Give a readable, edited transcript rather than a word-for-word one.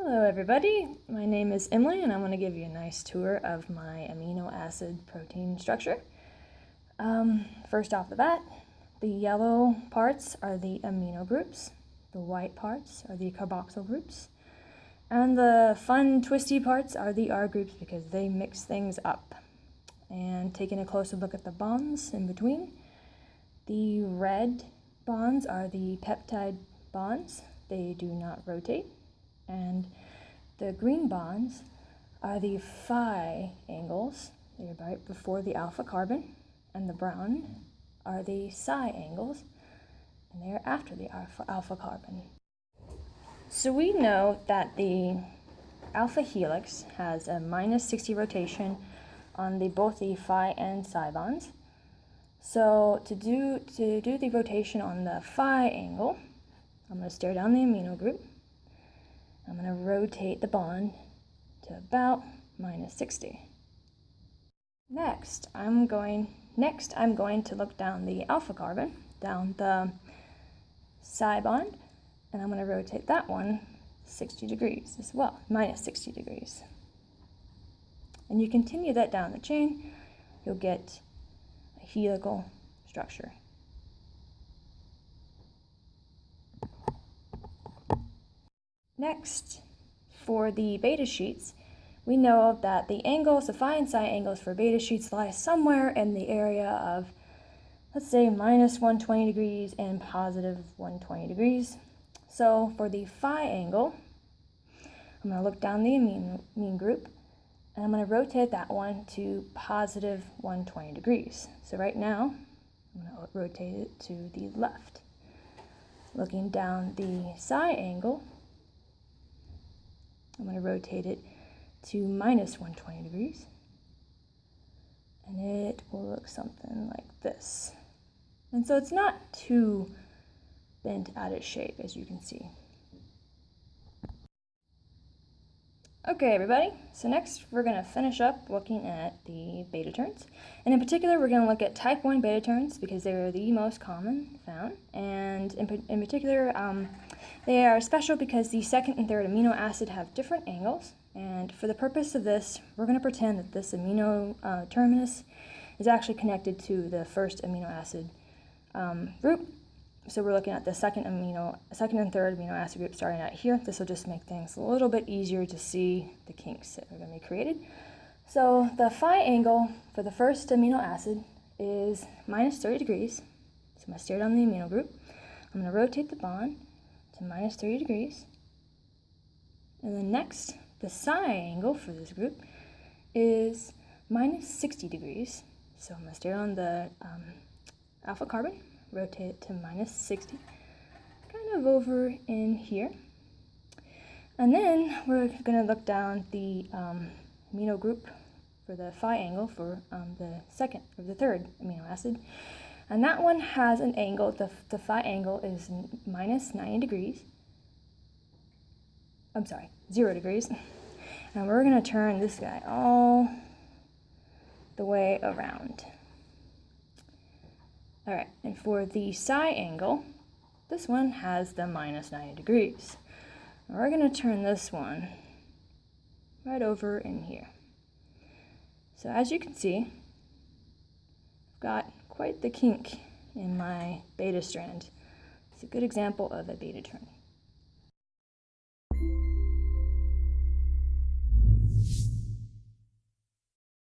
Hello everybody, my name is Emily and I'm going to give you a nice tour of my amino acid protein structure. First off the bat, the yellow parts are the amino groups, the white parts are the carboxyl groups, and the fun twisty parts are the R groups because they mix things up. And taking a closer look at the bonds in between, the red bonds are the peptide bonds, they do not rotate. And the green bonds are the phi angles, they're right before the alpha carbon, and the brown are the psi angles, and they are after the alpha carbon. So we know that the alpha helix has a minus 60 rotation on both the phi and psi bonds. So to do the rotation on the phi angle, I'm going to stare down the amino group. I'm going to rotate the bond to about minus 60. Next, I'm going to look down the alpha carbon, down the psi bond, and I'm going to rotate that one 60 degrees as well, minus 60 degrees. And you continue that down the chain, you'll get a helical structure. Next, for the beta sheets, we know that the angles, the phi and psi angles for beta sheets lie somewhere in the area of, let's say, minus 120 degrees and positive 120 degrees. So for the phi angle, I'm going to look down the amine group, and I'm going to rotate that one to positive 120 degrees. So right now, I'm going to rotate it to the left. Looking down the psi angle, I'm going to rotate it to minus 120 degrees, and it will look something like this. And so it's not too bent out of shape, as you can see. Okay, everybody, so next we're going to finish up looking at the beta turns. And in particular, we're going to look at type 1 beta turns because they are the most common found. And in particular, they are special because the second and third amino acid have different angles. And for the purpose of this, we're going to pretend that this amino terminus is actually connected to the first amino acid group. So we're looking at the second and third amino acid group starting out here. This will just make things a little bit easier to see the kinks that are going to be created. So the phi angle for the first amino acid is minus 30 degrees. So I'm going to stare down the amino group. I'm going to rotate the bond to minus 30 degrees. And then next, the psi angle for this group is minus 60 degrees. So I'm going to stare on the alpha carbon, rotate it to minus 60, kind of over in here. And then we're going to look down the amino group for the phi angle for the third amino acid. And that one has an angle, the phi angle is minus 90 degrees. I'm sorry, 0 degrees. And we're going to turn this guy all the way around. All right, and for the psi angle, this one has the minus 90 degrees. And we're going to turn this one right over in here. So as you can see, I've got quite the kink in my beta strand. It's a good example of a beta turn.